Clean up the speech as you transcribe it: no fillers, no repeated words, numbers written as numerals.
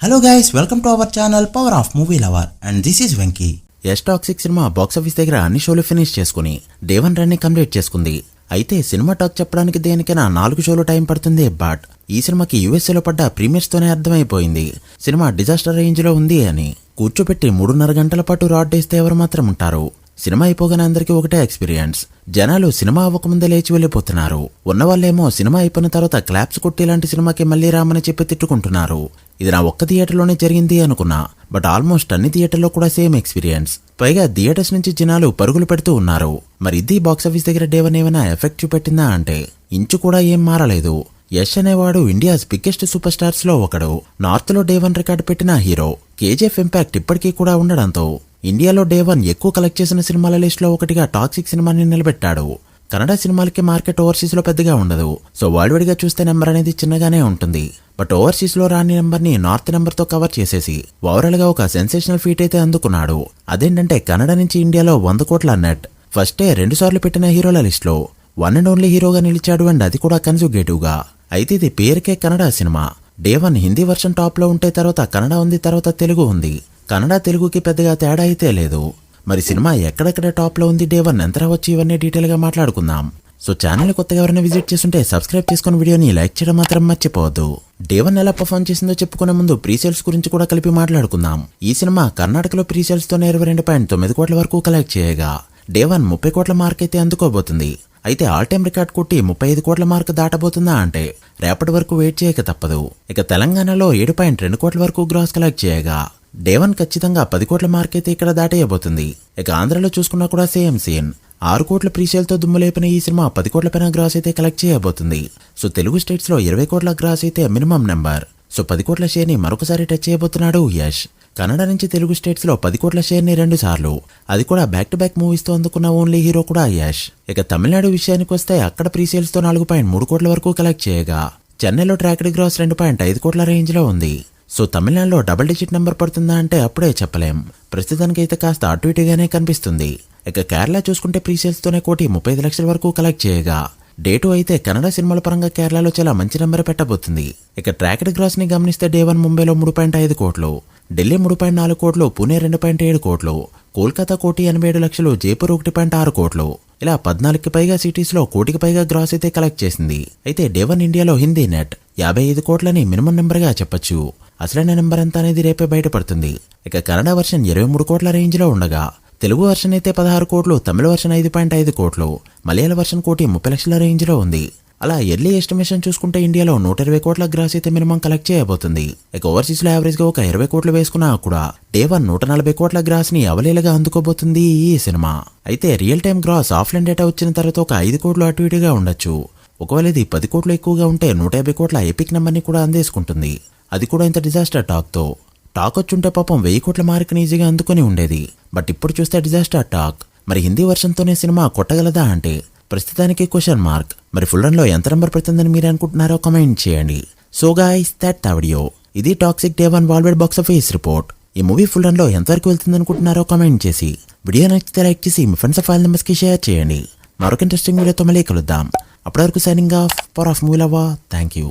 Hello guys, welcome to our channel power of movie lover and this is Venky. Yash toxic cinema box office దగ్గర అన్ని షోలు finish చేసుకుని day 1 run ని complete చేసుకుంది. అయితే సినిమా టాక్ చెప్పడానికి దేనికైనా 4 షోలు టైం పడుతుంది. బట్ ఈ సినిమాకి యూఎస్ఏలో పడ్డ ప్రీమియర్స్ తోనే అర్థమైపోయింది సినిమా డిజాస్టర్ రేంజ్ లో ఉంది అని. కూర్చోపెట్టి 3.5 గంటల పాటు రాడ్ వేస్తే ఎవరు మాత్రం ఉంటారు? సినిమా అయిపోగానే అందరికీ ఒకటే ఎక్స్పీరియన్స్. జనాలు సినిమా అవ్వకముందే లేచి వెళ్లిపోతున్నారు. ఉన్నవాళ్ళేమో సినిమా అయిపోయిన తర్వాత క్లాప్స్ కొట్టి ఇలాంటి సినిమాకి మళ్లీ రామని చెప్పి తిట్టుకుంటున్నారు. ఇది నా ఒక్క థియేటర్లోనే జరిగింది అనుకున్నా, బట్ ఆల్మోస్ట్ అన్ని థియేటర్లో కూడా సేమ్ ఎక్స్పీరియన్స్. పైగా థియేటర్స్ నుంచి జనాలు పరుగులు పెడుతూ ఉన్నారు. మరి ఇది బాక్సాఫీస్ దగ్గర డే 1 ఏమైనా ఎఫెక్ట్ చూపెట్టిందా అంటే ఇంచు కూడా ఏం మారలేదు. యష్ అనేవాడు ఇండియాస్ బిగ్గెస్ట్ సూపర్ స్టార్స్ లో ఒకడు. నార్త్ లో డే 1 రికార్డు పెట్టిన హీరో. కేజీఎఫ్ ఇంపాక్ట్ ఇప్పటికీ కూడా ఉండడంతో ఇండియాలో డే 1 ఎక్కువ కలెక్ట్ చేసిన సినిమాల లిస్ట్ లో ఒకటిగా టాక్సిక్ సినిమాని నిలబెట్టాడు. కన్నడ సినిమాలకి మార్కెట్ ఓవర్సీస్ లో పెద్దగా ఉండదు, సో వరల్డ్ వైడ్ గా చూస్తే నెంబర్ అనేది చిన్నగానే ఉంటుంది. బట్ ఓవర్సీస్ లో రాని నెంబర్ ని నార్త్ నెంబర్ తో కవర్ చేసేసి ఓవరాల్ గా ఒక సెన్సేషనల్ ఫీట్ అయితే అందుకున్నాడు. అదేంటంటే కన్నడ నుంచి ఇండియాలో 100 కోట్ల నెట్. ఫస్టే 2 సార్లు పెట్టిన హీరోల లిస్ట్ లో వన్ అండ్ ఓన్లీ హీరోగా నిలిచాడు, అండ్ అది కూడా కన్జుగేటివ్ గా. అయితే ఇది పేరుకే Kannada cinema. Day 1 Hindi version top లో ఉంటే తర్వాత కన్నడ ఉంది, తర్వాత తెలుగు ఉంది. కన్నడ తెలుగుకి పెద్దగా తేడా అయితే లేదు. మరి సినిమా ఎక్కడెక్కడ టాప్ లో ఉంది, డే 1 ఎంత రావచ్చు, ఇవన్నీ డీటెయిల్ గా మాట్లాడుకుందాం. సో ఛానల్ కొత్తగా ఎవరైనా విజిట్ చేస్తుంటే సబ్స్క్రైబ్ చేసుకుని వీడియోని లైక్ చేయడం మాత్రం మర్చిపోవద్దు. డే 1 ఎలా పర్ఫార్మ్ చేసిందో చెప్పుకునే ముందు ప్రీసేల్స్ గురించి కూడా కలిపి మాట్లాడుకుందాం. ఈ సినిమా కర్ణాటకలో ప్రీసేల్స్ తోనే 22.9 కోట్ల వరకు కలెక్ట్ చేయగా డే 1 30 కోట్ల మార్క్ అయితే అందుకోబోతుంది. అయితే ఆల్ టైమ్ రికార్డ్ కొట్టి 35 కోట్ల మార్క్ దాటబోతుందా అంటే రేపటి వరకు వెయిట్ చేయక తప్పదు. ఇక తెలంగాణలో 7.2 కోట్ల వరకు గ్రాస్ కలెక్ట్ చేయగా డే 1 ఖచ్చితంగా 10 కోట్ల మార్క్ అయితే ఇక్కడ దాటేయబోతుంది. ఇక ఆంధ్రలో చూసుకున్నా కూడా సేమ్ సీన్. 6 కోట్ల ప్రీసేల్ తో దుమ్ము లేపిన ఈ సినిమా 10 కోట్ల పైన గ్రాస్ అయితే కలెక్ట్ చేయబోతుంది. సో తెలుగు స్టేట్స్ లో 20 కోట్ల గ్రాస్ అయితే మినిమం నెంబర్. సో 10 కోట్ల షేర్ ని మరొకసారి టచ్ చేయబోతున్నాడు యష్. కన్నడ నుంచి తెలుగు స్టేట్స్ లో 10 కోట్ల షేర్ ని 2 సార్లు, అది కూడా బ్యాక్ టు బ్యాక్ మూవీస్ తో అందుకున్న ఓన్లీ హీరో కూడా యష్. ఇక తమిళనాడు విషయానికి వస్తే అక్కడ ప్రీసేల్స్ తో 4.3 కోట్ల వరకు కలెక్ట్ చేయగా చెన్నైలో ట్రాక్డ్ గ్రాస్ 2.5 కోట్ల రేంజ్ లో ఉంది. సో తమిళనాడులో డబుల్ డిజిట్ నెంబర్ పడుతుందా అంటే అప్పుడే చెప్పలేం. ప్రస్తుతానికైతే కాస్త అటు ఇటుగానే కనిపిస్తుంది. ఇక కేరళ చూసుకుంటే ప్రీసేల్స్ తోనే 1.35 లక్షల వరకు కలెక్ట్ చేయగా డే 2 అయితే కన్నడ సినిమాల పరంగా కేరళలో చాలా మంచి నెంబర్ పెట్టబోతుంది. ఇక ట్రాక్డ్ గ్రాస్ ని గమనిస్తే డే 1 ముంబైలో 3.5 కోట్లు, ఢిల్లీ 3.4 కోట్లు, పూణే 2.7 కోట్లు, కోల్కతా 1.87 లక్షలు, జైపూర్ 1.6 కోట్లు, ఇలా 14కి పైగా సిటీస్ లో 1 కోటికి పైగా గ్రాస్ అయితే కలెక్ట్ చేసింది. అయితే డే 1 ఇండియాలో హిందీ నెట్ 55 కోట్లని మినిమం నెంబర్ గా చెప్పొచ్చు. అసలైన నెంబర్ ఎంత అనేది రేపే బయటపడుతుంది. ఇక కన్నడ వర్షన్ 23 కోట్ల రేంజ్ లో ఉండగా తెలుగు వర్షన్ అయితే 16 కోట్లు, తమిళ వర్షన్ 5.5 కోట్లు, మలయాళ వర్షన్ 1.30 లక్షల రేంజ్ లో ఉంది. అలా ఎర్లీ ఎస్టిమేషన్ చూసుకుంటే ఇండియాలో 120 కోట్ల గ్రాస్ అయితే మినిమం కలెక్ట్ చేయబోతుంది. ఇక ఓవర్సీస్ లో యావరేజ్ గా ఒక 20 కోట్లు వేసుకున్నా కూడా డే 1 140 కోట్ల గ్రాస్ ని అవలీలగా అందుకోబోతుంది ఈ సినిమా. అయితే real time gross offline data వచ్చిన తర్వాత ఒక 5 కోట్లు అటు ఇటుగా ఉండొచ్చు. ఒకవేళ ఇది 10 కోట్లు ఎక్కువగా ఉంటే 150 కోట్ల ఎపిక్ నెంబర్ ని కూడా అందేసుకుంటుంది. అది కూడా ఇంత డిజాస్టర్ టాక్ తో. టాక్ వచ్చుంటే పాపం 1000 కోట్ల మార్క్ ఈజీగా అందుకుని ఉండేది. బట్ ఇప్పుడు చూస్తే డిజాస్టర్ టాక్. మరి హిందీ వర్షన్ తోనే సినిమా కొట్టగలదా అంటే ప్రస్తుతానికి క్వశ్చన్ మార్క్. మరి ఫుల్ రన్ లో ఎంత నెంబర్ పడుతుందని మీరు అనుకుంటున్నారో కామెంట్ చేయండి. So guys, that the video. ఇది Toxic day 1 world wide box office report. ఈ మూవీ ఫుల్ రన్ లో ఎంతవరకు వెళ్తుంది అనుకుంటున్నారో కామెంట్ చేసి వీడియో నచ్చితే లైక్ చేసి మీ ఫ్రెండ్స్ ఫైల్ నెంబర్స్ కి షేర్ చేయండి. మరొక ఇంట్రెస్టింగ్ వీడియోతో మళ్ళీ కలుద్దాం. అప్పటి వరకు signing off, power of movie lover. Thank you.